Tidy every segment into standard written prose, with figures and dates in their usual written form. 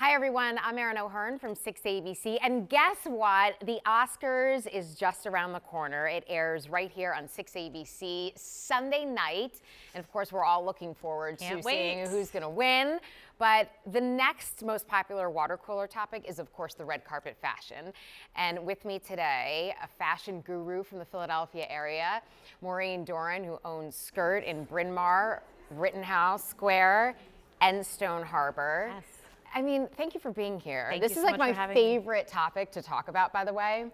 Hi everyone, I'm Erin O'Hearn from 6ABC, and guess what? The Oscars is just around the corner. It airs right here on 6ABC Sunday night, and of course we're all looking forward to seeing who's gonna win. But the next most popular water cooler topic is of course the red carpet fashion. And with me today, a fashion guru from the Philadelphia area, Maureen Doran, who owns Skirt in Bryn Mawr, Rittenhouse Square, and Stone Harbor. Yes. I mean, thank you for being here. Thank this you is so like much my for having me. favorite topic to talk about, by the way.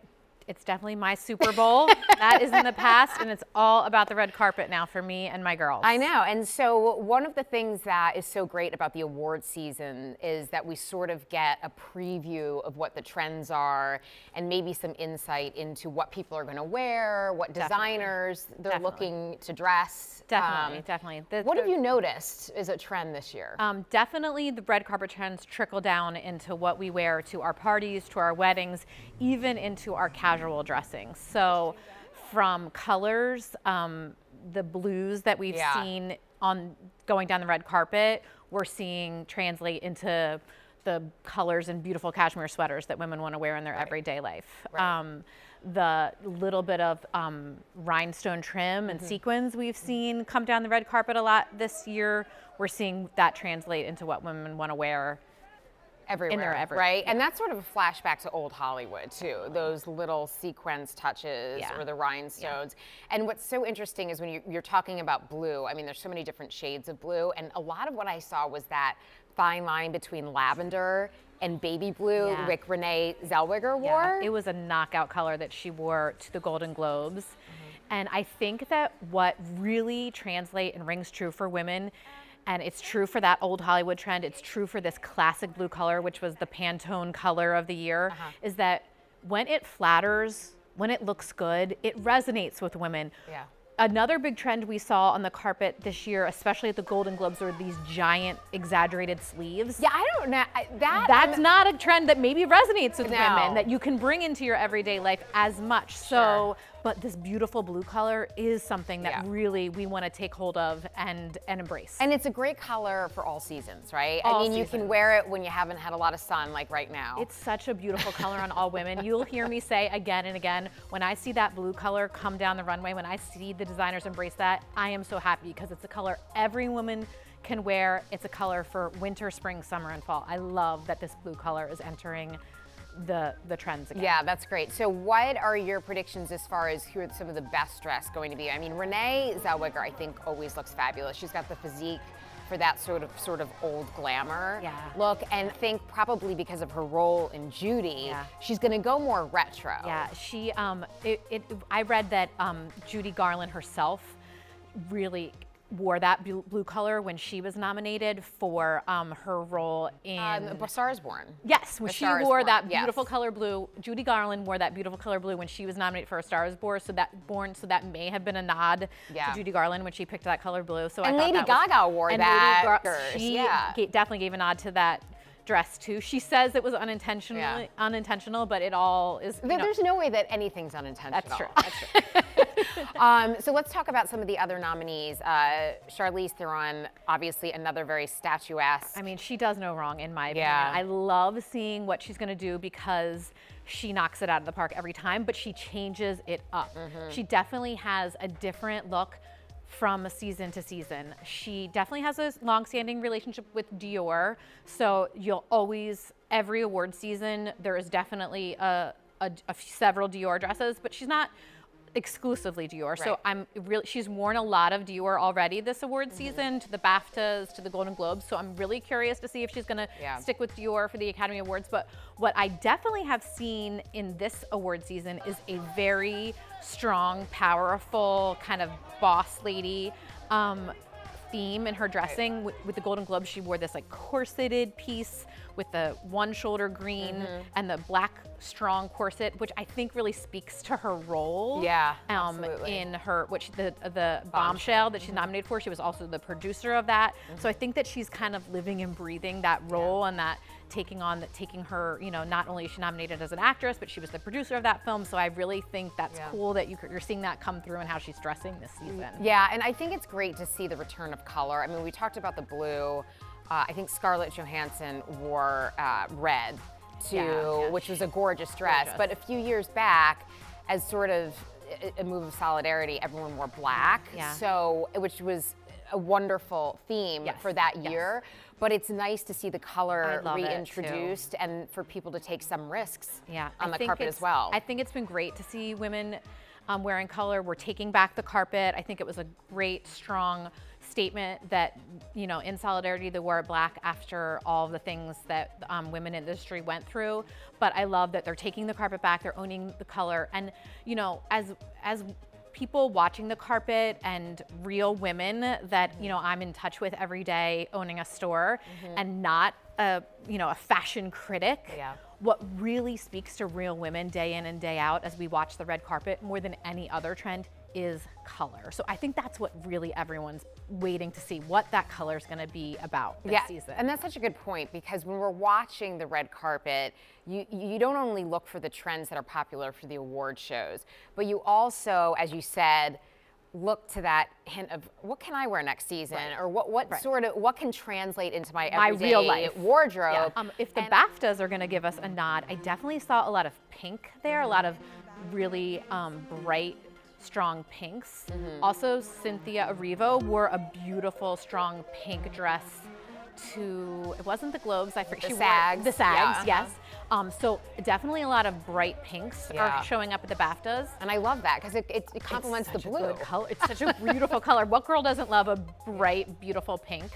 It's definitely my Super Bowl. That is in the past, and it's all about the red carpet now for me and my girls. I know, and so one of the things that is so great about the award season is that we sort of get a preview of what the trends are and maybe some insight into what people are gonna wear, what designers they're looking to dress. Definitely. What have you noticed is a trend this year? Definitely the red carpet trends trickle down into what we wear to our parties, to our weddings, even into our casual dressing. So from colors, the blues that we've seen on going down the red carpet, we're seeing translate into the colors and beautiful cashmere sweaters that women want to wear in their everyday life. The little bit of rhinestone trim and sequins we've seen come down the red carpet a lot this year, we're seeing that translate into what women want to wear everywhere, right? And that's sort of a flashback to old Hollywood too, those little sequence touches or the rhinestones. And what's so interesting is when you're talking about blue, I mean, there's so many different shades of blue, and a lot of what I saw was that fine line between lavender and baby blue, like Renee Zellweger wore. It was a knockout color that she wore to the Golden Globes. And I think that what really translates and rings true for women, and it's true for that old Hollywood trend, it's true for this classic blue color, which was the Pantone color of the year, is that when it flatters, when it looks good, it resonates with women. Another big trend we saw on the carpet this year, especially at the Golden Globes, were these giant exaggerated sleeves. Yeah, I don't know. That's not a trend that maybe resonates with women, that you can bring into your everyday life as much. So, but this beautiful blue color is something that really we want to take hold of and embrace. And it's a great color for all seasons, right? I mean, you can wear it when you haven't had a lot of sun, like right now. It's such a beautiful color on all women. You'll hear me say again and again, when I see that blue color come down the runway, when I see the designers embrace that, I am so happy because it's a color every woman can wear. It's a color for winter, spring, summer, and fall. I love that this blue color is entering the trends again. Yeah, that's great. So what are your predictions as far as who are some of the best dressed going to be? I mean, Renee Zellweger, I think, always looks fabulous. She's got the physique for that sort of old glamour look, and I think probably because of her role in Judy, she's going to go more retro. Yeah, she I read that Judy Garland herself really wore that blue color when she was nominated for her role in A Star Is Born. Yes, when she wore that beautiful color blue. Judy Garland wore that beautiful color blue when she was nominated for A Star Is Born. So that may have been a nod to Judy Garland when she picked that color blue. So and Lady Gaga wore that. She definitely gave a nod to that dress too. She says it was unintentional, but it all is. There's no way that anything's unintentional. That's true. That's true. So let's talk about some of the other nominees. Charlize Theron, obviously another very statuesque. I mean, she does no wrong in my opinion. I love seeing what she's gonna do because she knocks it out of the park every time, but she changes it up. She definitely has a different look from season to season. She definitely has a long-standing relationship with Dior, so you'll always, every award season, there is definitely several Dior dresses, but she's not exclusively Dior. So she's worn a lot of Dior already this award season, to the BAFTAs, to the Golden Globes. So I'm really curious to see if she's gonna stick with Dior for the Academy Awards. But what I definitely have seen in this award season is a very strong, powerful, kind of boss lady theme in her dressing. With the Golden Globes, she wore this like corseted piece with the one shoulder green and the black strong corset, which I think really speaks to her role. In her, the Bombshell that she's nominated for. She was also the producer of that. So I think that she's kind of living and breathing that role and that taking her, you know, not only is she nominated as an actress, but she was the producer of that film. So I really think that's cool that you're seeing that come through in how she's dressing this season. Yeah, and I think it's great to see the return of color. I mean, we talked about the blue. I think Scarlett Johansson wore red too, which was a gorgeous dress. Gorgeous. But a few years back, as sort of a move of solidarity, everyone wore black. Yeah. So, which was a wonderful theme for that year. But it's nice to see the color reintroduced and for people to take some risks on the carpet as well. I think it's been great to see women wearing color. We're taking back the carpet. I think it was a great, strong statement that, you know, in solidarity, they wore black after all the things that women in the industry went through. But I love that they're taking the carpet back, they're owning the color. And, you know, as people watching the carpet and real women that, you know, I'm in touch with every day owning a store and not a, you know, a fashion critic. Yeah. What really speaks to real women day in and day out as we watch the red carpet more than any other trend is color. So I think that's what really everyone's waiting to see, what that color is going to be about this season. And that's such a good point, because when we're watching the red carpet, you don't only look for the trends that are popular for the award shows, but you also, as you said, look to that hint of what can I wear next season, or what sort of what can translate into my everyday real life wardrobe. If the BAFTAs are going to give us a nod, I definitely saw a lot of pink there, a lot of really bright, strong pinks. Also, Cynthia Erivo wore a beautiful, strong pink dress to, it wasn't the Globes, I forget. The SAGs. The SAGs, yes. So definitely a lot of bright pinks are showing up at the BAFTAs. And I love that, because it complements the blue. Good color. It's such a beautiful color. What girl doesn't love a bright, beautiful pink?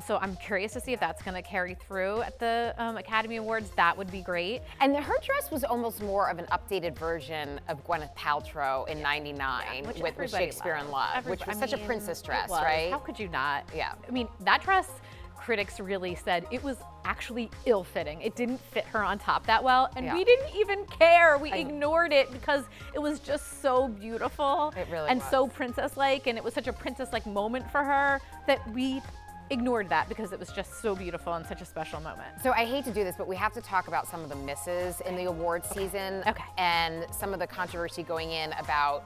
So I'm curious to see if that's going to carry through at the Academy Awards. That would be great. And her dress was almost more of an updated version of Gwyneth Paltrow in '99 with Shakespeare in Love, which was such a princess dress, right? How could you not? Yeah. I mean, that dress, critics really said it was actually ill-fitting. It didn't fit her on top that well, and we didn't even care. We ignored it because it was just so beautiful. It really and was. so princess-like, and it was such a princess-like moment for her that we ignored that because it was just so beautiful and such a special moment. So I hate to do this, but we have to talk about some of the misses in the award season and some of the controversy going in about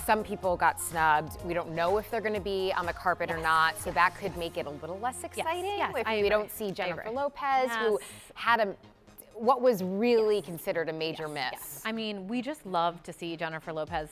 some people got snubbed. We don't know if they're going to be on the carpet or not, so that could make it a little less exciting if we don't see Jennifer Lopez, who had what was really considered a major miss. I mean, we just love to see Jennifer Lopez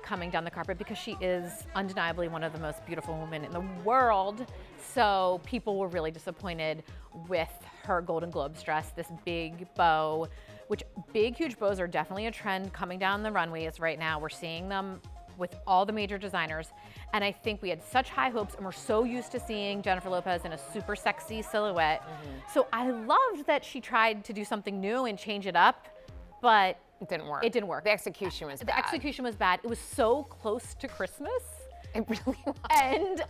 coming down the carpet because she is undeniably one of the most beautiful women in the world. So people were really disappointed with her Golden Globes dress, this big bow, which big, huge bows are definitely a trend coming down the runways right now. We're seeing them with all the major designers. And I think we had such high hopes, and we're so used to seeing Jennifer Lopez in a super sexy silhouette. So I loved that she tried to do something new and change it up, but it didn't work. It didn't work. The execution was bad. The execution was bad. It was so close to Christmas. It really was. And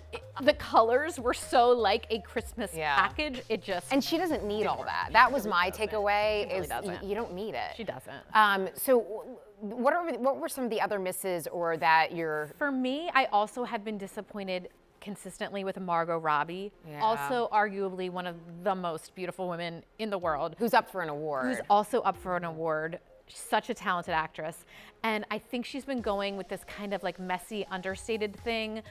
the colors were so like a Christmas package. It just And she doesn't need all that. That was my takeaway. She really doesn't. You don't need it. She doesn't. So what were some of the other misses, or that you're... For me, I also have been disappointed consistently with Margot Robbie. Also arguably one of the most beautiful women in the world. Who's up for an award. Who's also up for an award. Such a talented actress. And I think she's been going with this kind of like messy, understated thing.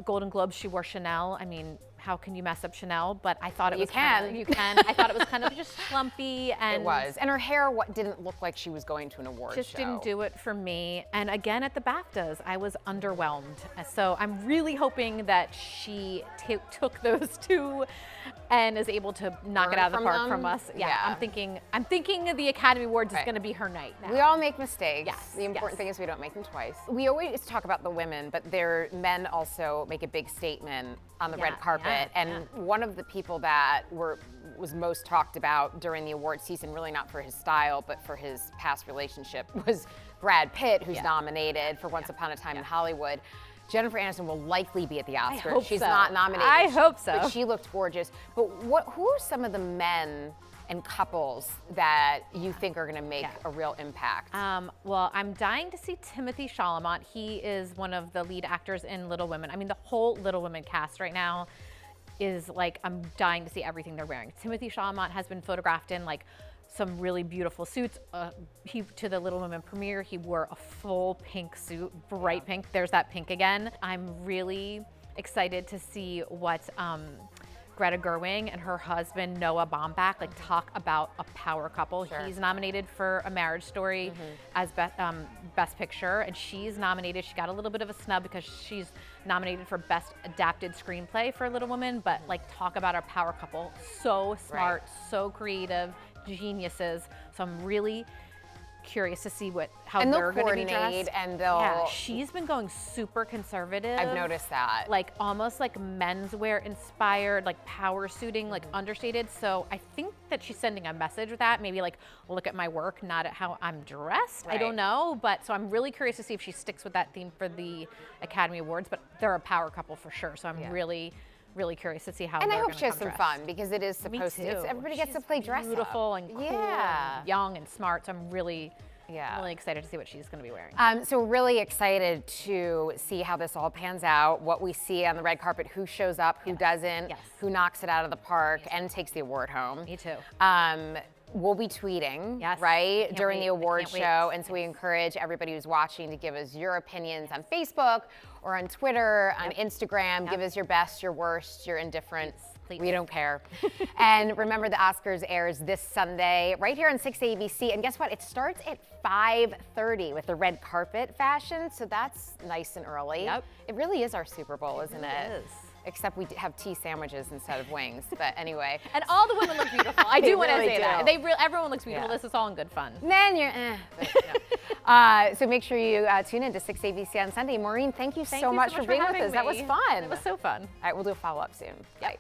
Golden Globes, she wore Chanel. I mean, how can you mess up Chanel? But I thought it was you can. I thought it was kind of just slumpy. And it was. And her hair didn't look like she was going to an award show. Just didn't do it for me. And again, at the BAFTAs, I was underwhelmed. So I'm really hoping that she took those two and is able to knock it out of the park from us. I'm thinking the Academy Awards is going to be her night now. We all make mistakes. Yes. The important thing is we don't make them twice. We always talk about the women, but men also make a big statement on the red carpet. And one of the people that was most talked about during the award season, really not for his style, but for his past relationship, was Brad Pitt, who's nominated for Once Upon a Time in Hollywood. Jennifer Aniston will likely be at the Oscars. I hope She's so. not nominated. I hope so. But she looked gorgeous. But who are some of the men and couples that you think are going to make a real impact? Well, I'm dying to see Timothée Chalamet. He is one of the lead actors in Little Women. I mean, the whole Little Women cast right now is like, I'm dying to see everything they're wearing. Timothée Chalamet has been photographed in like some really beautiful suits. To the Little Women premiere, he wore a full pink suit, bright pink. There's that pink again. I'm really excited to see what Greta Gerwig and her husband Noah Baumbach like talk about a power couple. Sure. He's nominated for A Marriage Story as Best Picture, and she's nominated. She got a little bit of a snub because she's nominated for Best Adapted Screenplay for Little Women, but like talk about our power couple. So smart, so creative, geniuses. So I'm really curious to see how they're going to be dressed. And they'll. Yeah, she's been going super conservative. I've noticed that. Like almost like menswear inspired, like power suiting, like understated. So I think that she's sending a message with that. Maybe like look at my work, not at how I'm dressed. I don't know, but so I'm really curious to see if she sticks with that theme for the Academy Awards. But they're a power couple for sure. So I'm really curious to see how. And I hope she has some fun because it is supposed to. Everybody gets to play dress up. Beautiful and cool, and young and smart. So I'm really excited to see what she's going to be wearing. So we're really excited to see how this all pans out, what we see on the red carpet, who shows up, who doesn't, who knocks it out of the park and takes the award home. Me too. We'll be tweeting, during the award show. And so we encourage everybody who's watching to give us your opinions on Facebook or on Twitter, on Instagram. Give us your best, your worst, your indifferent. Please. We don't care. And remember, the Oscars airs this Sunday right here on 6 ABC. And guess what? It starts at 5:30 with the red carpet fashion. So that's nice and early. Yep. It really is our Super Bowl, isn't it? It is. Except we have tea sandwiches instead of wings. But anyway. And all the women look beautiful. I do want to really say that. Everyone looks beautiful. This is all in good fun. Then you're But, so make sure you tune in to 6 ABC on Sunday. Maureen, thank you so much for being with us. That was fun. It was so fun. All right, we'll do a follow-up soon. Yep.